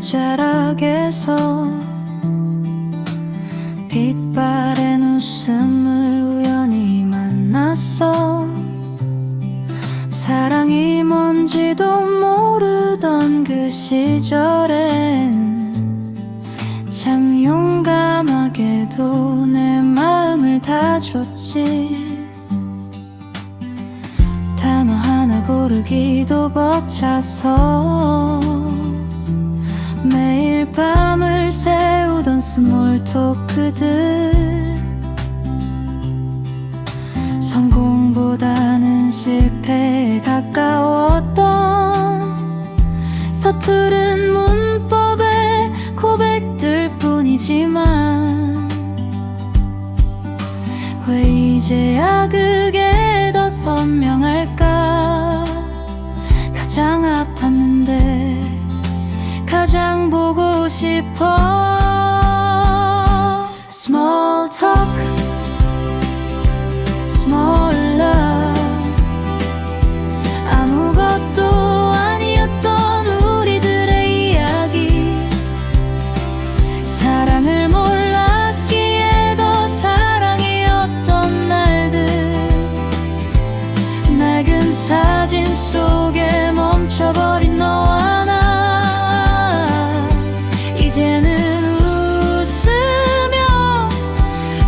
자락에서 빛바랜 웃음을 우연히 만났어. 사랑이 뭔지도 모르던 그 시절엔 참 용감하게도 내 마음을 다 줬지. 단어 하나 고르기도 벅차서 매일 밤을 새우던 스몰 토크들, 성공보다는 실패에 가까웠던 서투른 문법의 고백들 뿐이지만 왜 이제야 그게 더 선명할까. 가장 아팠는데 가장 보고 싶어. Small talk, small love. 아무것도 아니었던 우리들의 이야기, 사랑을 몰랐기에 더 사랑이었던 날들. 낡은 사진 속에 멈춰버린 너와 나, 이제는 웃으며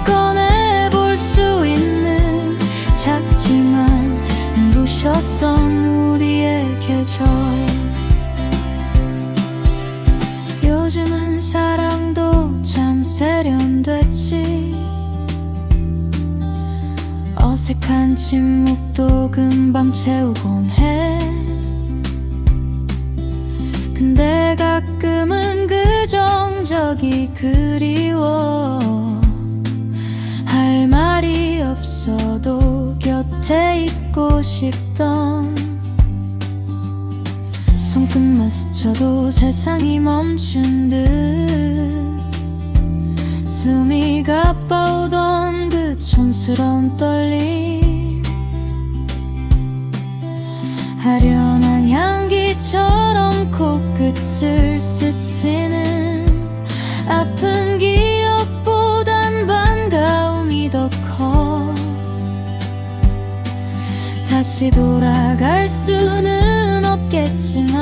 꺼내볼 수 있는 작지만 눈부셨던 우리의 계절. 요즘은 사랑도 참 세련됐지. 어색한 침묵도 금방 채우곤 해. 근데 가끔은 그 정적이 그리워. 할 말이 없어도 곁에 있고 싶던, 손끝만 스쳐도 세상이 멈춘 듯 숨이 가빠오던 그 촌스러운 떨림, 아련한 향기처럼 코끝을 스치는 아픈 기억보단 반가움이 더 커. 다시 돌아갈 수는 없겠지만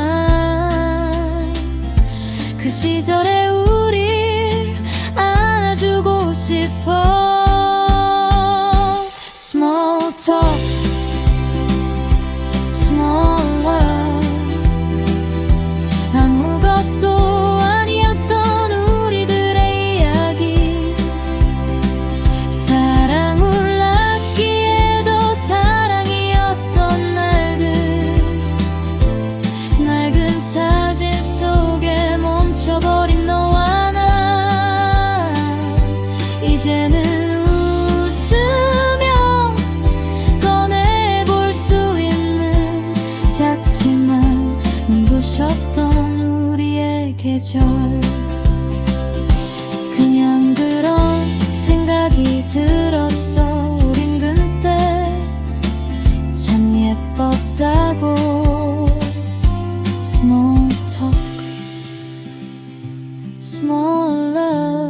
그 시절의 우릴 안아주고 싶어. Small talk, small love. 아무것도 아니었던 우리들의 이야기, 사랑 몰랐기에 더 사랑이었던 날들. 낡은 사진 속에 멈춰버린 너와 나, 이제는 웃으며 꺼내볼 수 있는 작지만 눈부셨던 우리의 계절. 그냥 그런 생각이 들었어. 우린 그때 참 예뻤다고. Small talk, small love.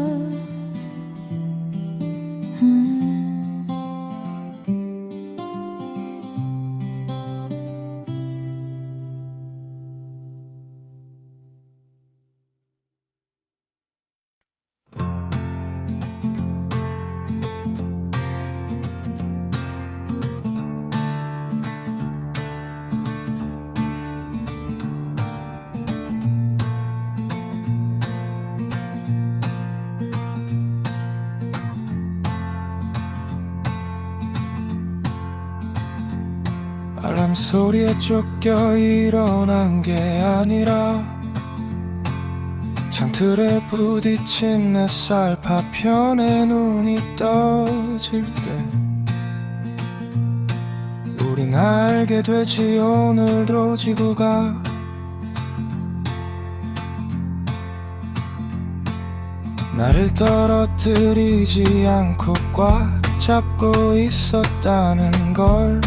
알람 소리에 쫓겨 일어난 게 아니라 창틀에 부딪힌 햇살 파편에 눈이 떠질 때 우린 알게 되지. 오늘도 지구가 나를 떨어뜨리지 않고 꽉 잡고 있었다는 걸.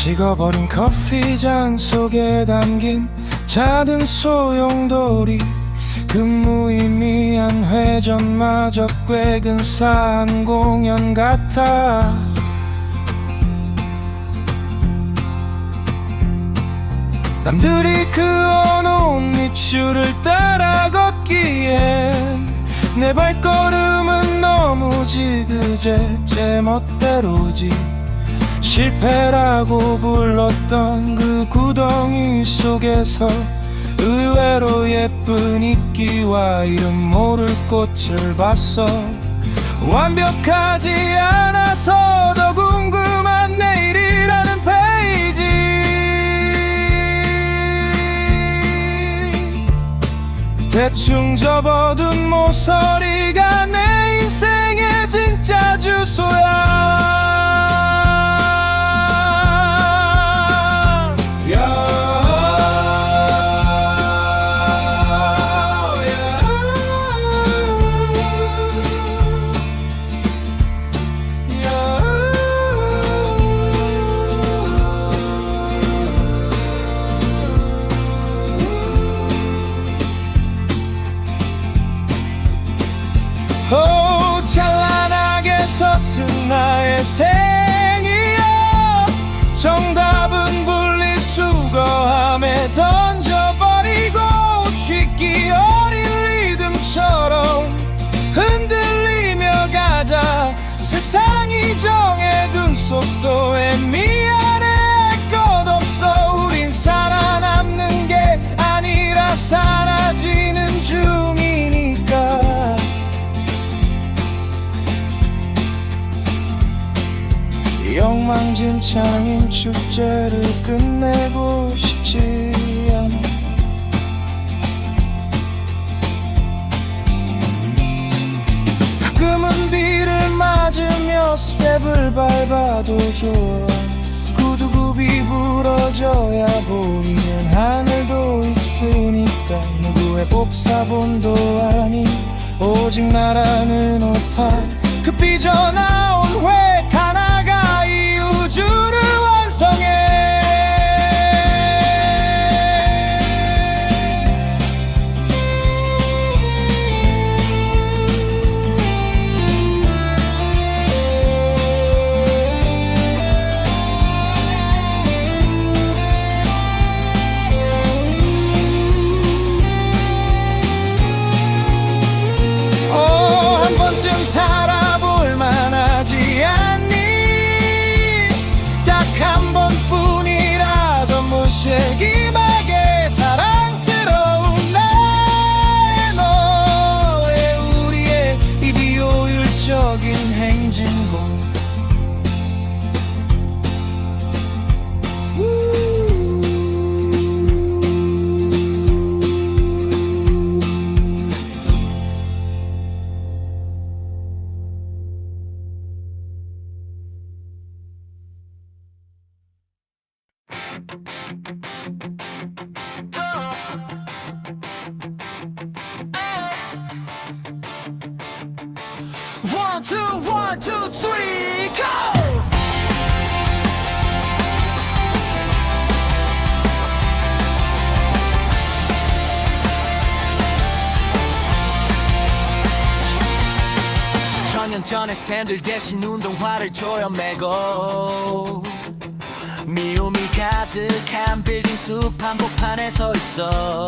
식어버린 커피잔 속에 담긴 작은 소용돌이, 그 무의미한 회전마저 꽤 근사한 공연 같아. 남들이 그어놓은 밑줄을 따라 걷기엔 내 발걸음은 너무 지그재 제 멋대로지. 실패라고 불렀던 그 구덩이 속에서 의외로 예쁜 이끼와 이름 모를 꽃을 봤어. 완벽하지 않아서 더 궁금한 내일이라는 페이지. 대충 접어둔 모서리가 내 인생의 진짜 주소야. 찬란하게 서툰 나의 생이여, 정답은 분리수거함에 던져버리고 쉽기 어린 리듬처럼 흔들리며 가자. 세상이 정해둔 속도에 미안해할 것 없어. 우린 살아남는 게 아니라 사라지는 중이니까. 엉망진창인 축제를 끝내고 싶지 않아. 가끔은 비를 맞으며 스텝을 밟아도 좋아. 구두굽이 부러져야 보이는 하늘도 있으니까. 누구의 복사본도 아닌 오직 나라는 오타. 그 삐져나온 획 하나가 이 우주를 완성해. 한 번쯤 살아볼 만하지 않니? 딱 한 번뿐이라도 무책임하게 사랑스러운 나의 너의 우리의 이 비효율적인 행진곡. One, two, three, go! 천년 전에 샌들 대신 운동화를 조여매고 미움이 가득한 빌딩 숲 한복판에 서 있어.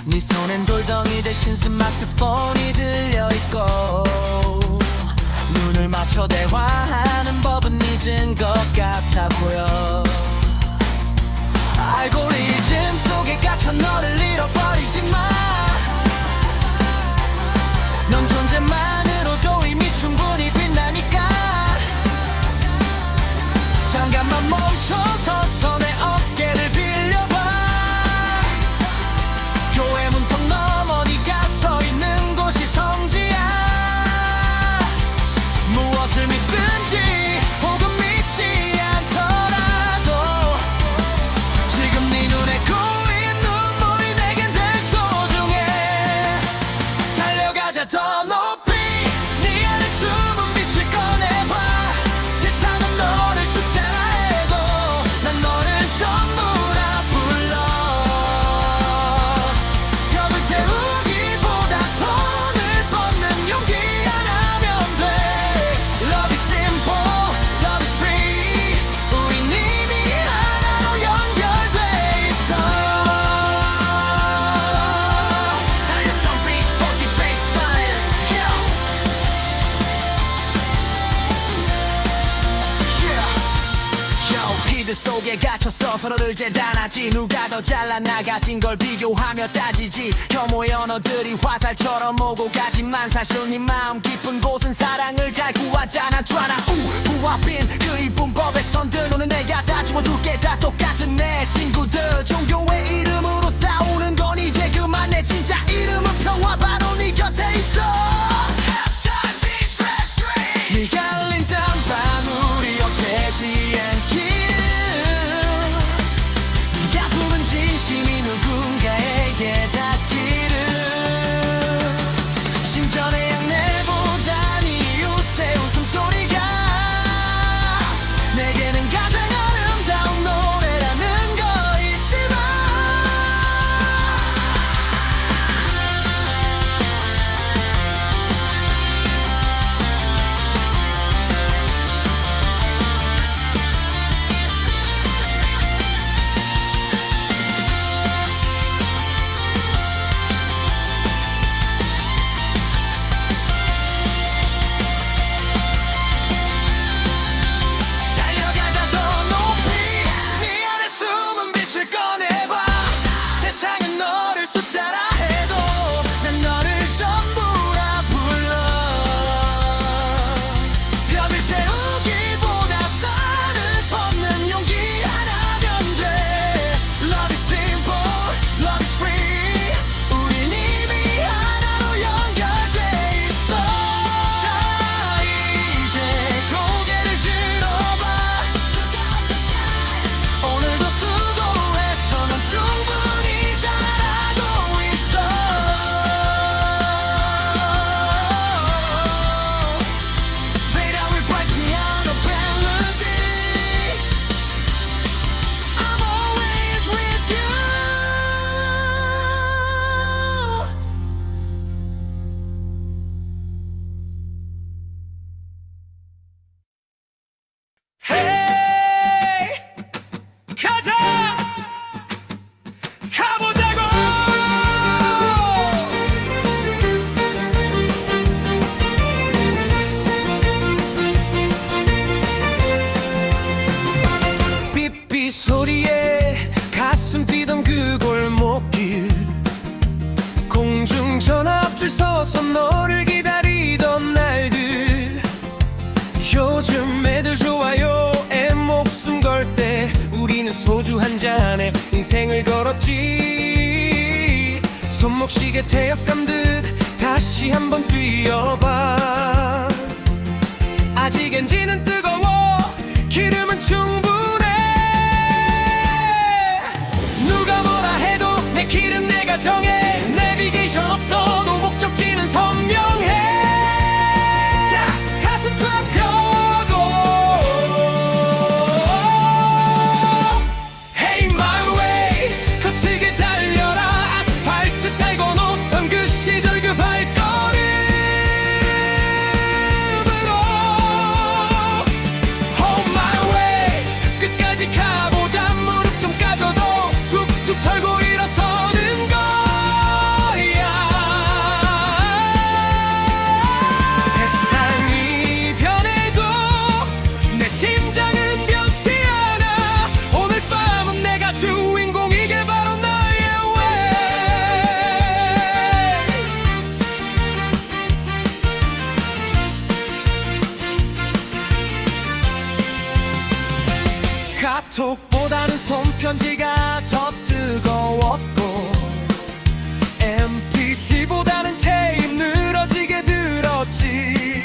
네 손엔 돌덩이 대신 스마트폰이 들려있고 눈을 맞춰 대화하는 법은 잊은 것 같아 보여. 알고리즘 속에 갇혀 너를 잃어버리지 마. 넌 존재만으로도 이미 충분히 빛나니까. 잠깐만 멈춰서서 내 어깨를 빌려봐. 교회 문턱 넘어 네가 서 있는 곳이 성지야. 무엇을 믿든지 혹은 믿지 않더라도 지금 네 눈에 고인 눈물이 내겐 될 소리. 속에 갇혔어 서로를 재단하지 누가 더 잘나나가진 걸 비교하며 따지지 혐오의 언어들이 화살처럼 오고 가지만 사실 네 마음 깊은 곳은 사랑을 갈구하잖아 tryna 부합인 그 이쁜 법의 선들 너는 내가 다 집어줄게 다 똑같은 내 친구들 종교의 이름으로 싸우는 건 이제 그만 내 진짜 이름은 평화 바로 네 곁에 있어 네가 흘린 땀방울이 헛되지 않길 네가 품은 진심이 누군가에게 닿기를 심전의 양내보단 이웃의 웃음소리가 내게는 가장 아름다운 노래라는 거 잊지마 달려가자 더 높이 네 안에 숨은 빛을 꺼내봐 세상은 너를 숫자라 해도 난 너를 전부라 불러 벽을 세우기보다 산을 뻗는 용기 하나면 돼 Love is simple, love is free 우린 이미 하나로 연결돼 있어 자 이제 고개를 들어봐 오늘도 수고했어 넌 충분히 잘하고 있어 Fade out with bright piano melody I'm always with you Hey 가자 가보자고 삐삐 소리에 가슴 뛰던 그 골목길 공중전화 앞줄 서서 너를 기다리던 날들 요즘 애들 좋아요에 목숨 걸 때 우리는 소주 한 잔에 인생을 걸었지 손목시계 태엽 감듯 다시 한번 뛰어봐 아직 엔진은 뜨거워 기름은 충분해 누가 뭐라 해도 내 길은 내가 정해 내비게이션 없어도 목적지는 선명해 자 가슴 쫙 펴고 Hey my way 거치게 달려라 아스팔트 달고 놓던 그 시절 그 발걸음으로 Oh my way 끝까지 가보자 무릎 좀 까져도 툭툭 털고 일어서는 거야 세상이 변해도 내 심장은 변치 않아 오늘 밤은 내가 주인공 이게 바로 나의 way 카톡보다는 손편지가 더 뜨거웠고 MP3보다는 테이프 늘어지게 들었지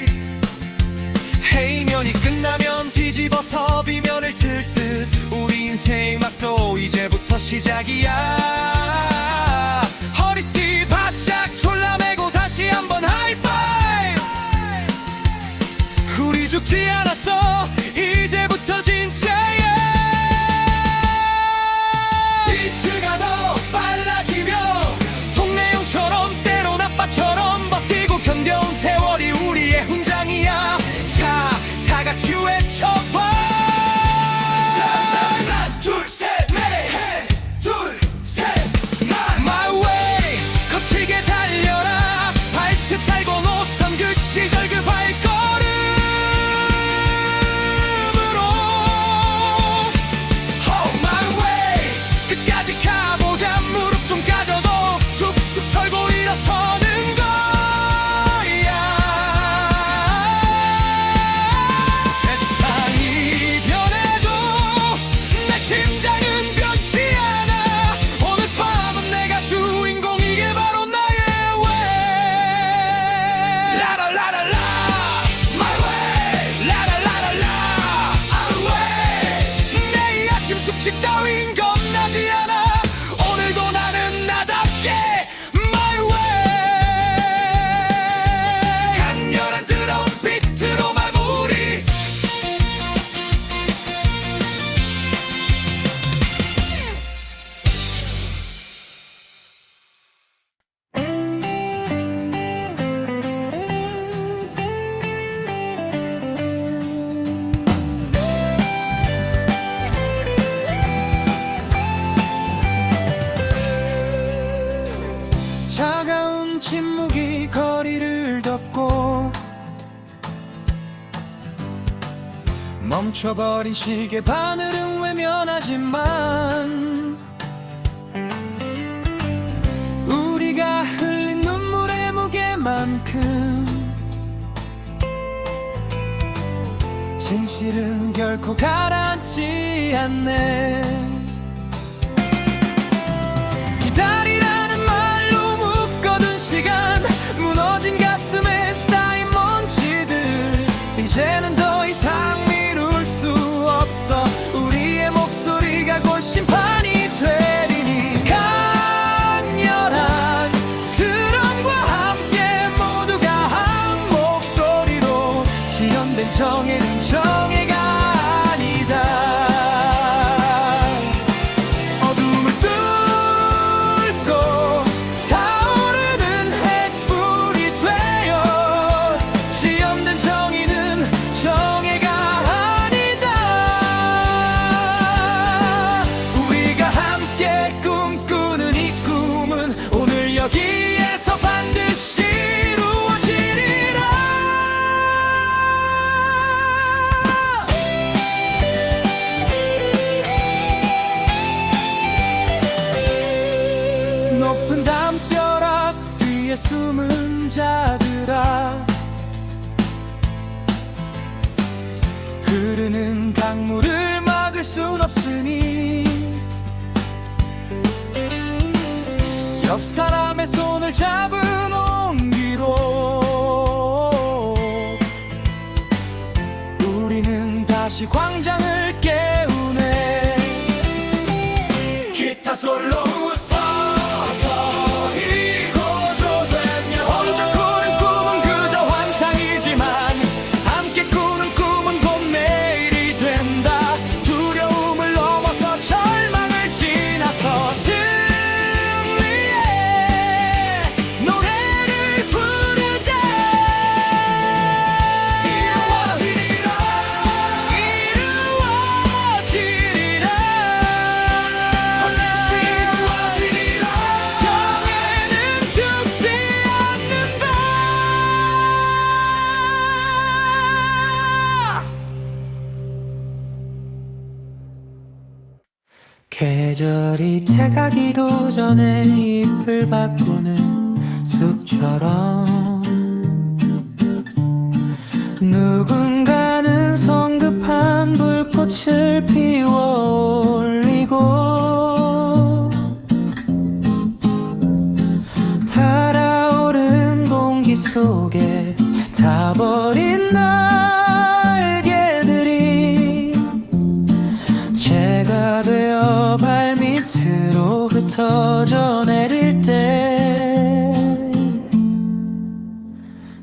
해이면이 끝나면 뒤집어서 비면을 틀듯 우리 인생 막도 이제부터 시작이야 허리띠 바짝 졸라매고 다시 한번 하이파이브 우리 죽지 않았어 이제부터 진짜야 비트가 더 빨라지며 동네형처럼 때론 아빠처럼 버티고 견뎌온 세월이 우리의 훈장이야 자 다같이 외쳐봐 하나 둘 셋 넷 둘 셋 숙식 따윈 겁나지 않아. 오늘도 나는 나답게 My way. 강렬한 드럼 비트로 마무리. 차가운 침묵이 거리를 덮고 멈춰버린 시계 바늘은 외면하지만 우리가 흘린 눈물의 무게만큼 진실은 결코 가라앉지 않네. 기다리라는 말로 묶어둔 시간, 무너진 가슴에 쌓인 먼지들, 이제는 더 이상 미룰 수 없어. 우리의 목소리가 곧 심판이 되리니 강렬한 드럼과 함께 모두가 한 목소리로 지연된 정의는 정의가 아니다. 어둠을 뚫고 타오르는 횃불이 되어 지연된 정의는 정의가 아니다. 우리가 함께 꿈꾸는 이 꿈은 오늘 여기에서 반드시 이루어지리라. 높은 담벼락 뒤에 숨은 자들아, 흐르는 강물을 막을 순 없으니 옆 사람의 손을 잡은 온기로 우리는 다시 광장을 깨우네. 기타 솔로 서서히 고조되며 혼자 꾸는 꿈은 그저 환상이지만 함께 꾸는 꿈은 곧 내일이 된다. 두려움을 넘어서 절망을 지나서 승리의 노래를 부르자. 이루어지리라, 이루어지리라, 반드시 이루어지리라. 정에는 죽지 않는다. 계절이 채가기도 전에 잎을 바꾸는 숲처럼 누군가는 성급한 불꽃을 피워 올리고 달아오른 공기 속에 타버린 날개들이 재가 되어 발밑으로 흩어져 내릴 때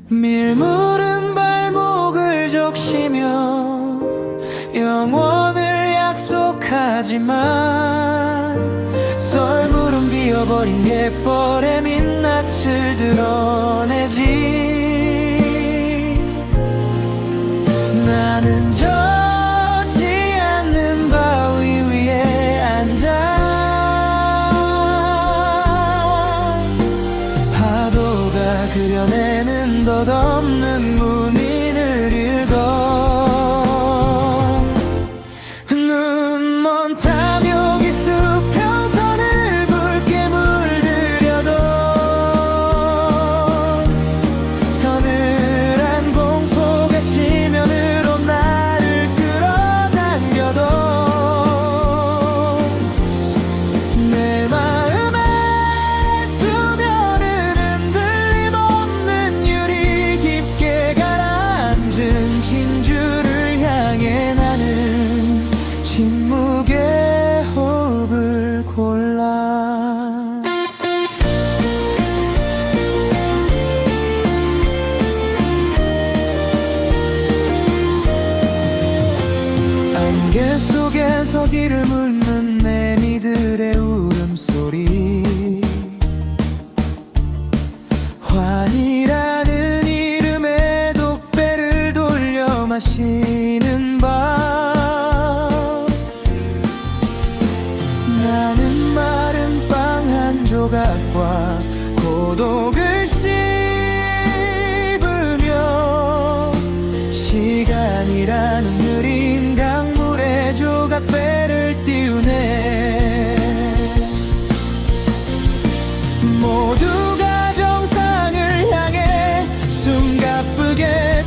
밀물은 발목을 적시며 영원을 약속하지만 썰물은 비어버린 갯벌의 민낯을 드러내지. 나는 젖지 않는 바위 위에 앉아 파도가 그려내는 덧없는 무늬를 읽어. 눈먼 탐욕이 수평선을 붉게 물들여도 숨는 매미들의 울음소리 환희라는 이름의 독배를 돌려 마시는 밤 나는 마른 빵 한 조각과 고독을 씹으며 시간이라는 느린 강물에 조각배를 띄우네 모두가 정상을 향해 숨가쁘게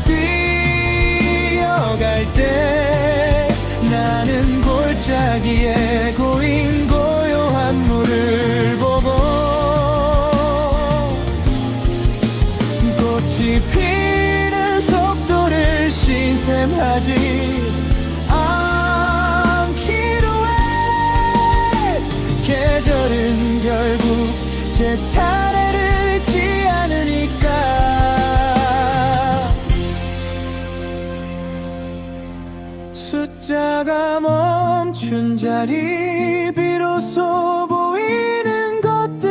뛰어갈 때 나는 골짜기에 고인 고요한 물을 보고 꽃이 피는 속도를 신샘하지 않기로 해 계절은 결국 제 차례를 잊지 않으니까 숫자가 멈춘 자리 비로소 보이는 것들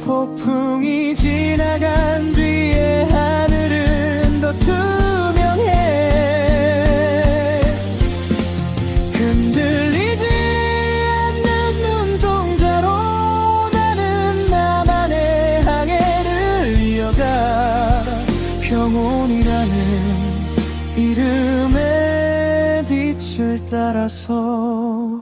폭풍이 지나간 뒤에 하늘은 더 투명해 흔들리지 않는 눈동자로 나는 나만의 항해를 이어가 평온이라는 이름의 빛을 따라서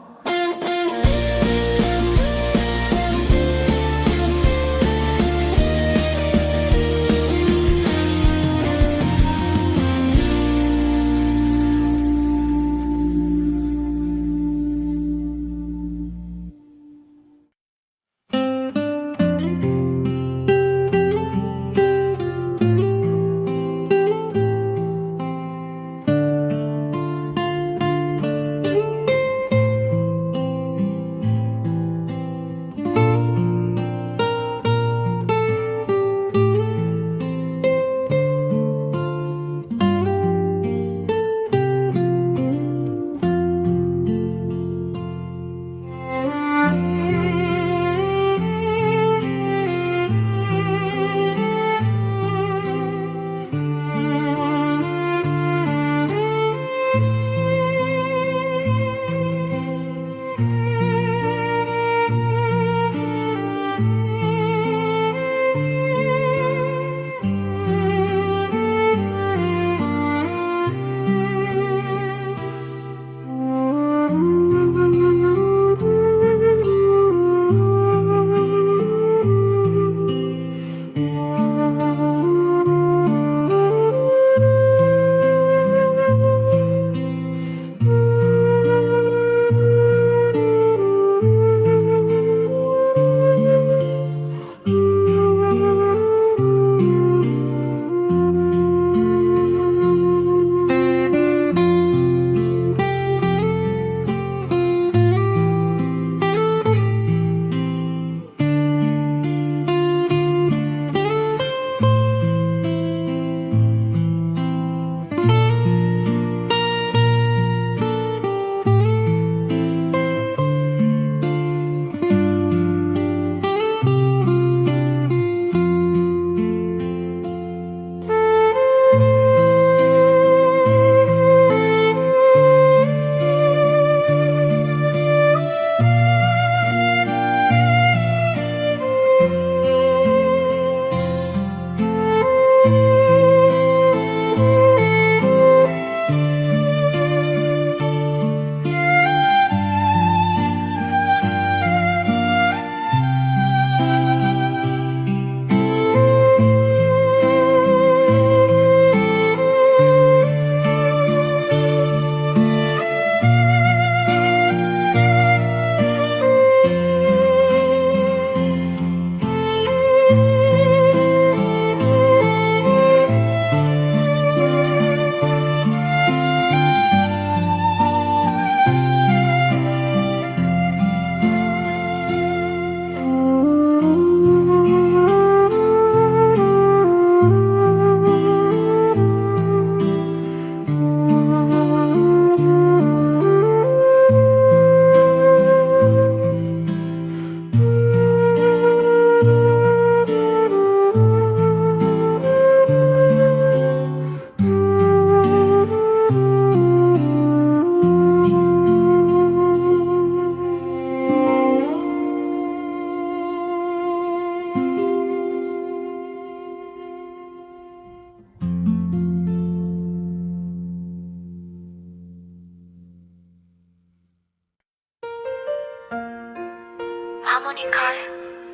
모니카의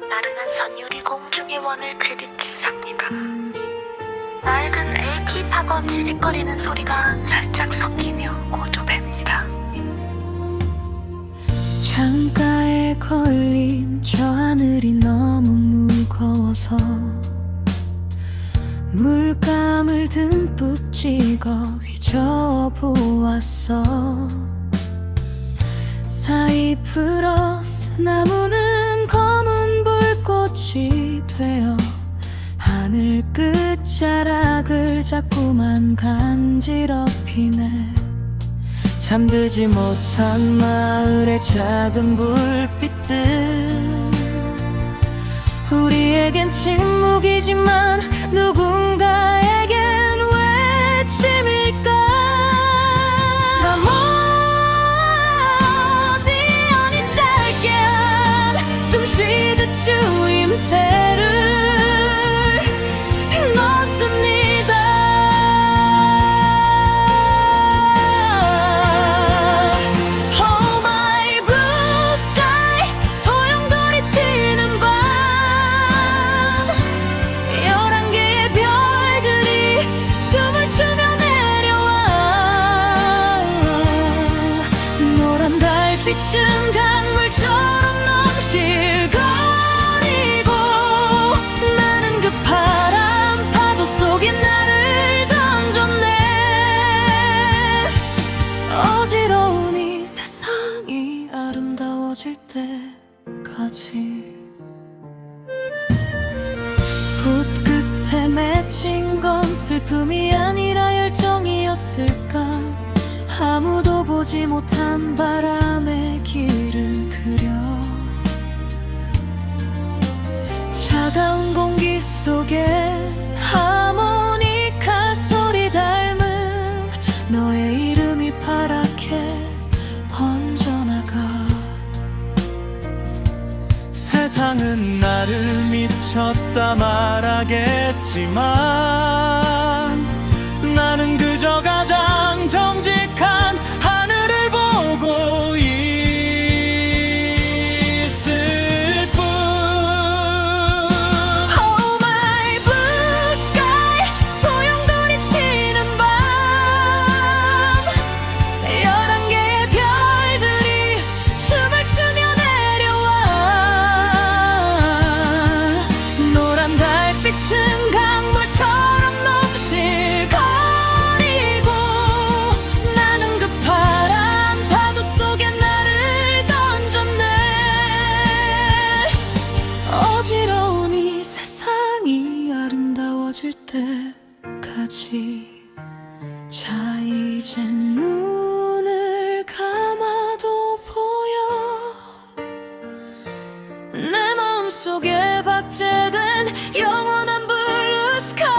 나른한 선율이 공중의 원을 그리치잡니다. 낡은 LT 팝업 지직거리는 소리가 살짝 섞이며 고조됩니다. 창가에 걸린 저 하늘이 너무 무거워서 물감을 듬뿍 찍어 휘저어 보았어. 사이프러스 나무는 검은 불꽃이 되어 하늘 끝자락을 자꾸만 간지럽히네. 잠들지 못한 마을의 작은 불빛들, 우리에겐 침묵이지만 누군가에겐 외침일까. 어디 짧게 숨쉬듯 추임새를 넣습니다. Oh my blue sky, 소용돌이 치는 밤, 11개의 별들이 춤을 추며 내려와. 노란 달빛은 강물처럼 넘실거리고, 나는 그 파란 파도 속에 나를 던졌네. 어지러운 이 세상이 아름다워질 때까지. 붓 끝에 맺힌 건 슬픔이 아니라 열정이었을까. 아무도 보지 못한 바람의 길을 그려 차가운 공기 속에 하모니카 소리 닮은 너의 이름이 파랗게 번져나가. 세상은 나를 미쳤다 말하겠지만 나는 그저 가장 정직한 하늘을 보고 있을 뿐. Oh my blue sky, 소용돌이 치는 밤, 11개의 별들이 춤을 추며 내려와. 노란 달빛은 강물처럼 넘실거리고, 나는 그 파란 파도 속에 나를 던졌네. 어지러운 이 세상이 아름다워질 때까지. 자, 이제 눈을 감아도 보여 내 마음속에 박제된 영원한 블루 스카이.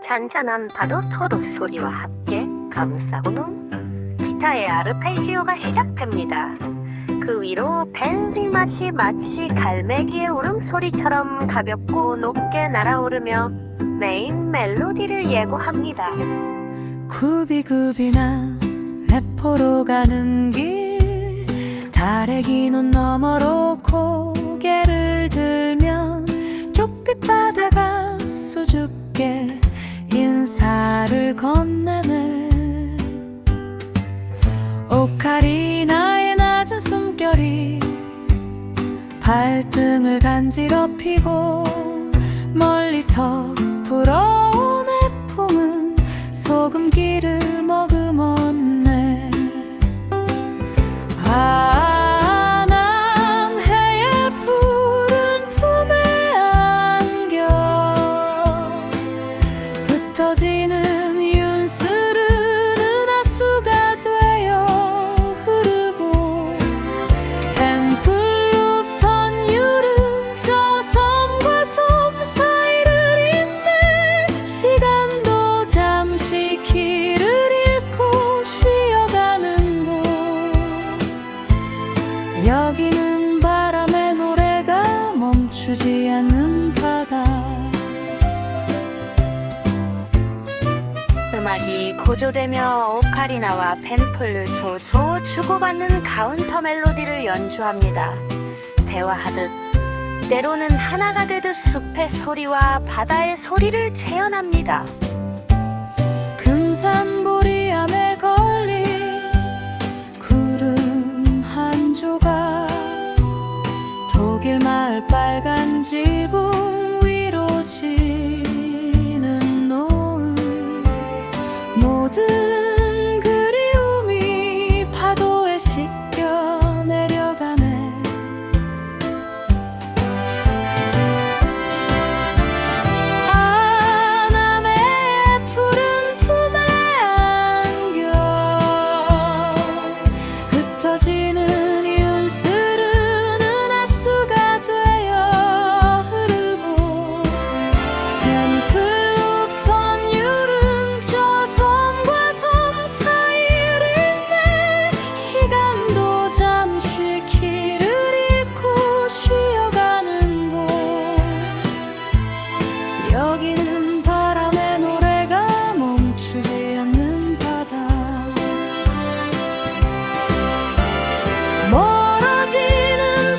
잔잔한 파도 토독 소리와 함께 감싸고는 기타의 아르페지오가 시작됩니다. 그 위로 벤시 맛이 마치 갈매기의 울음소리처럼 가볍고 높게 날아오르며 메인 멜로디를 예고합니다. 구비구비나 레포로 가는 길, 달의 긴 옷 너머로 고개를 들면 족빛 바다가 수줍게 인사를 건네네. 오카리나의 낮은 숨결이 발등을 간지럽히고, 멀리서 불어온 해풍은 소금기를 머금었네. 난 고조되며 오카리나와 펜플 소소 주고받는 카운터 멜로디를 연주합니다. 대화하듯 때로는 하나가 되듯 숲의 소리와 바다의 소리를 재현합니다. 금산보리암에 걸린 구름 한 조각 독일 마을 빨간 지붕 위로 지는 노을 모든 그리움이 파도에 씻겨 내려가네. 아남의 푸른 품에 안겨 흩어지는 이웃들은 은하수가 되어 흐르고 펜플 선 유름 저 섬과 섬 사이를 잇네. 시간도 잠시 길을 잃고 쉬어가는 곳 여기는 바람의 노래가 멈추지 않는 바다. 멀어지는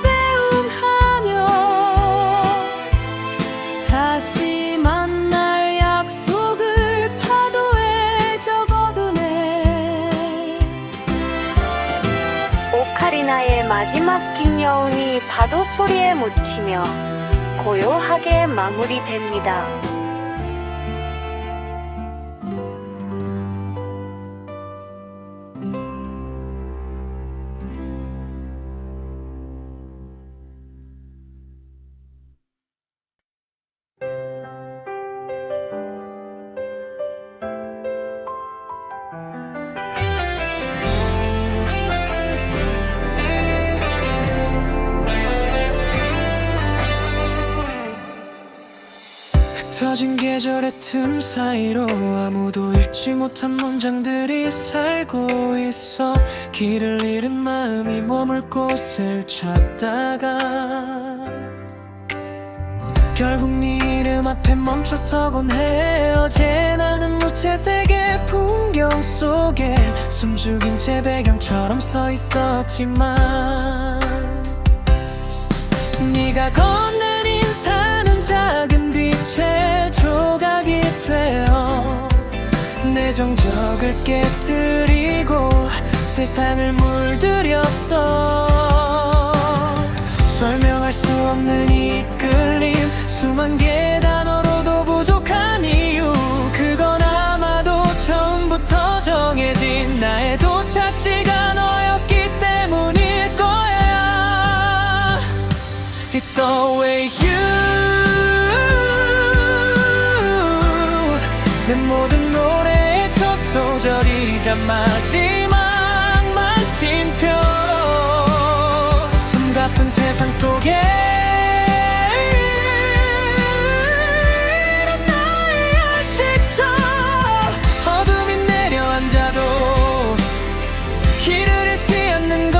배배움하며 다시 만날 약속을 파도에 적어두네. 오카리나의 마지막 긴 여운이 파도 소리에 묻히며 고요하게 마무리됩니다. 흩어진 계절의 틈 사이로 아무도 읽지 못한 문장들이 살고 있어. 길을 잃은 마음이 머물 곳을 찾다가 결국 네 이름 앞에 멈춰서곤 해. 어제 나는 무채색의 풍경 속에 숨죽인 채 배경처럼 서 있었지만 네가 건넨 인사는 작은 빛의 조각이 되어 내 정적을 깨뜨리고 세상을 물들였어. 설명할 수 없는 이끌림 수만 개 단어로도 부족한 이유 그건 아마도 처음부터 정해진 나의 도착지가 너였기 때문일 거야. It's always you. 내 모든 노래의 첫 소절이자 마지막 마침표 숨가쁜 세상 속에 이런 나의 아직도 어둠이 내려앉아도 길을 잃지 않는 건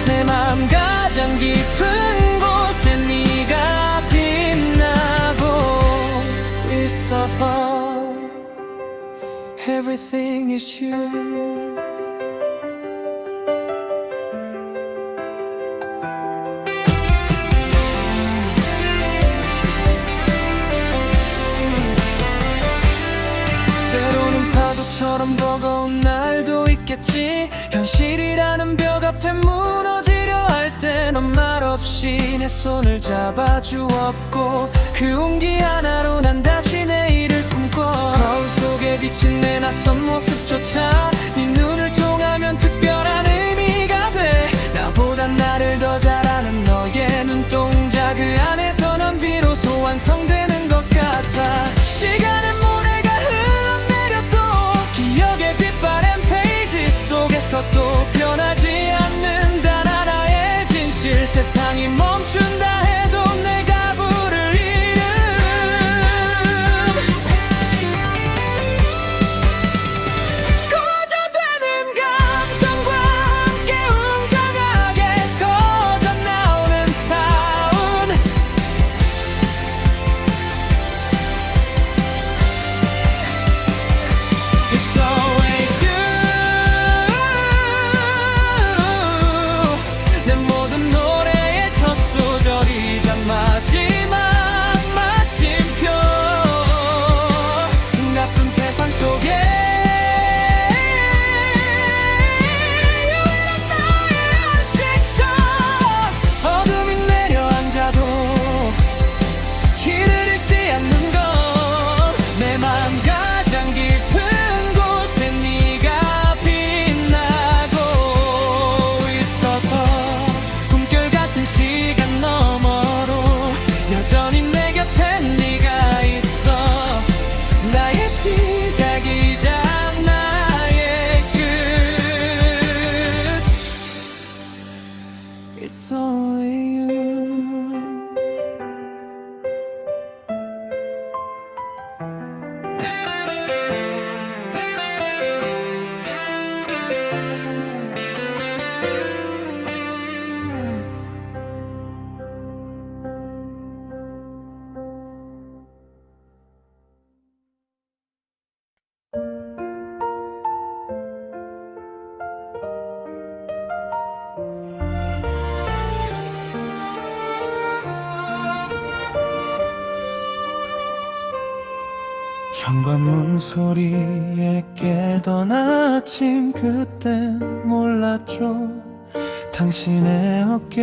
내 마음 가장 깊은 곳에 네가 빛나고 있어서 Everything is you. 때로는 파도처럼 버거운 날도 있겠지. 현실이라는 벽 앞에 무너지려 할 때 넌 말없이 내 손을 잡아주었고 그 온기 하나로 난 다시 내일을 꿈꿔. 거울 속에 비친 내 낯선 모습조차 네 눈을 통하면 특별한 의미가 돼. 나보다 나를 더 잘 아는 너의 눈동자 그 안에서 난 비로소 완성되는 것 같아. 시간의 모래가 흘러내려도 기억의 빛바랜 페이지 속에서 또 변하지 않는단 하나의 진실. 세상이 멈춘다 해도 내가 부를 이름 꺼져 되는 가 현관문 소리에 깨던 아침, 그땐 몰랐죠. 당신의 어깨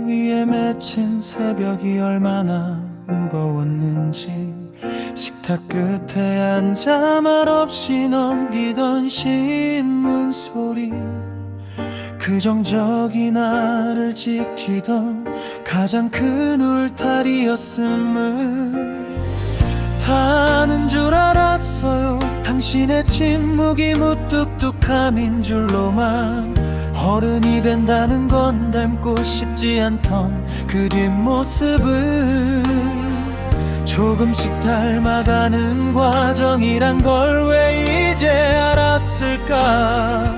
위에 맺힌 새벽이 얼마나 무거웠는지. 식탁 끝에 앉아 말없이 넘기던 신문 소리, 그 정적이 나를 지키던 가장 큰 울타리였음을 다 아는 줄 알았어요. 당신의 침묵이 무뚝뚝함인 줄로만. 어른이 된다는 건 닮고 싶지 않던 그 뒷모습을 조금씩 닮아가는 과정이란 걸 왜 이제 알았을까.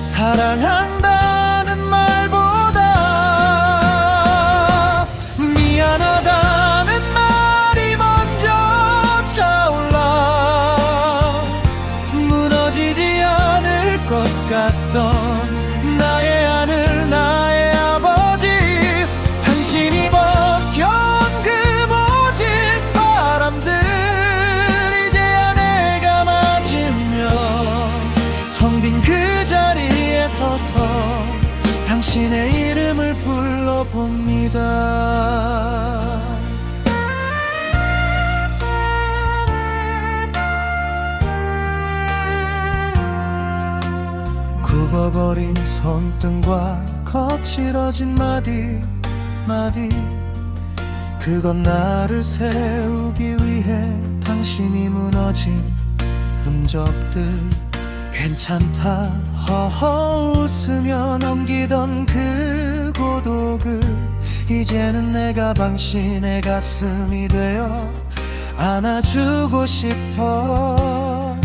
사랑한다는 말보다 미안하다는 말이 먼저 차올라. 무너지지 않을 것 같던 나의 하늘, 나의 아버지. 당신이 버텨온 그 모진 바람들 이제야 내가 맞으며 텅 빈 그 자리에 서서 당신의 이름을 불러봅니다. 굽어버린 손등과 거칠어진 마디, 그건 나를 세우기 위해 당신이 무너진 흔적들. 괜찮다 허허 웃으며 넘기던 그 고독을 이제는 내가 당신의 가슴이 되어 안아주고 싶어.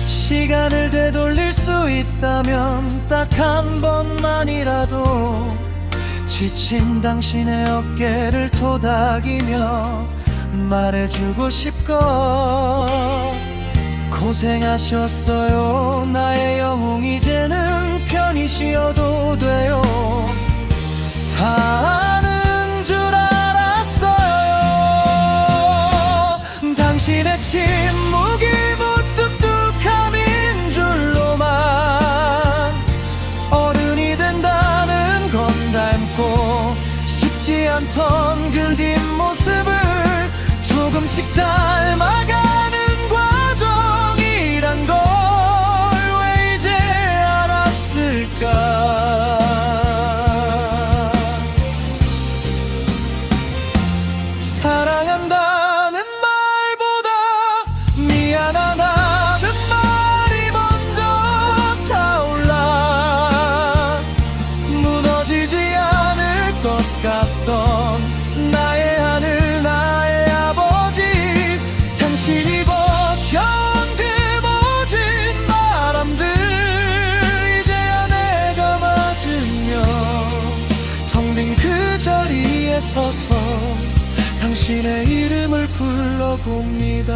시간을 되돌릴 수 있다면 딱 한 번만이라도 지친 당신의 어깨를 토닥이며 말해주고 싶고. 고생하셨어요 나의 영웅, 이제는 편히 쉬어도 돼요. 다 아는 줄 알았어요. 당신의 침묵이 무뚝뚝함인 줄로만. 어른이 된다는 건 닮고 싶지 않던 그 뒷모습을 조금씩 닮아가는 과정이란 걸 왜 이제 알았을까. 사랑한다는 말보다 미안하다는 말이 먼저 차올라. 무너지지 않을 것 같던 나의 하늘, 나의 아버지. 당신이 버텨온 그 모진 바람들 이제야 내가 맞으며 텅 빈 그 자리에 서서 당신의 이름을 불러봅니다.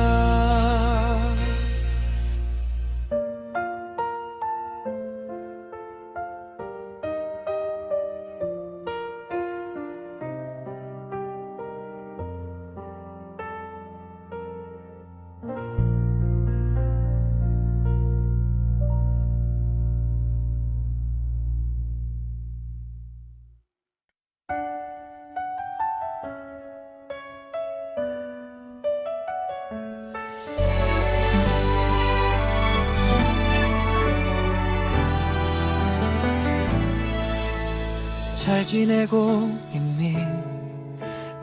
잘 지내고 있니?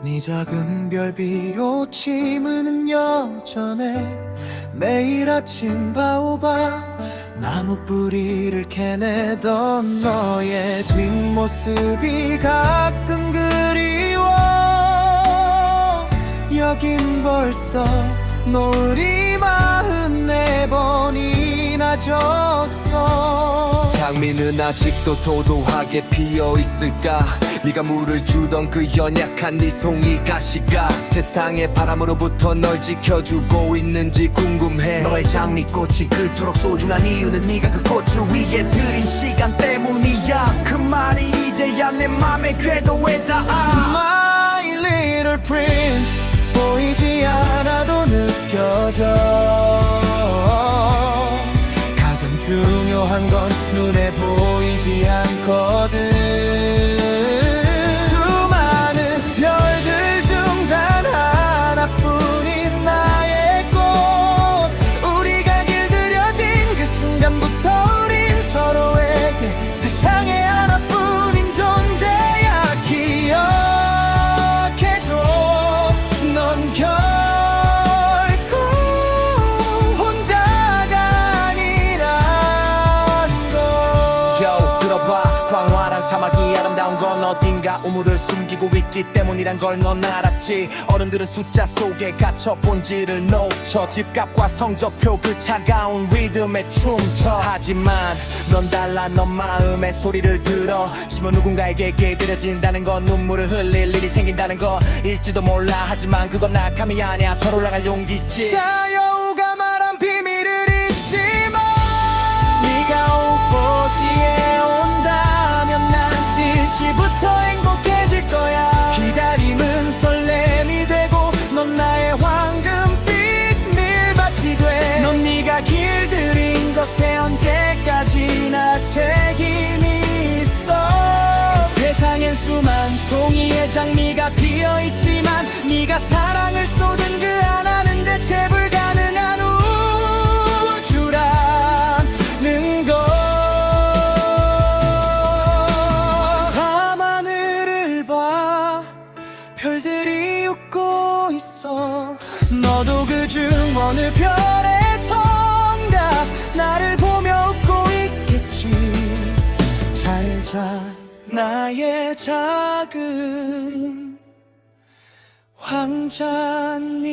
네 작은 별 비웃음은 여전해. 매일 아침 바오바 나무 뿌리를 캐내던 너의 뒷모습이 가끔 그리워. 여긴 벌써 노을이 44번이나 졌어. 장미는 아직도 도도하게 피어있을까? 네가 물을 주던 그 연약한 네 송이 가시가 세상의 바람으로부터 널 지켜주고 있는지 궁금해. 너의 장미꽃이 그토록 소중한 이유는 네가 그 꽃을 위해 들인 시간 때문이야. 그 말이 이제야 내 맘에 궤도에 닿아. My little prince, 보이지 않아도 느껴 느껴져. 가장 중요한 건 눈에 보이지 않거든. 수많은 별들 중 단 하나뿐인 나의 꽃. 우리가 길들여진 그 순간부터 우린 서로에게 세상에 하나뿐인 존재야. 기억해줘, 넌 결코 혼자가 아니란 걸. Yo, 들어봐. 광활한 사막이 아름다운 건 어딘가 우물을 숨기고 있기 때문이란 걸 넌 알았지. 어른들은 숫자 속에 갇혀 본질을 놓쳐 집값과 성적표 그 차가운 리듬에 춤춰. 하지만 넌 달라. 넌 마음의 소리를 들어. 심어 누군가에게 길들여진다는 건 눈물을 흘릴 일이 생긴다는 거일지도 몰라. 하지만 그건 낙함이 아니야. 서로 나갈 용기지. 자여우가 말한 비밀을 잊지 마. 네가 오포시에 온다면 난 실시부터 행복해질 거야. 기다림은 설렘이 되고 넌 나의 황금빛 밀밭이 돼. 넌 네가 길들인 것에 언제까지나 책임이 있어. 세상엔 수만 송이의 장미가 피어있지만 네가 사랑을 쏟은 그 하나는 대체 불가능한 우주라는 걸. 밤하늘을 봐, 별들이 웃고 있어. 너도 그중 어느 별에선가 나를 보며 웃고 있겠지. 잘 자, 나의 작은 왕자님.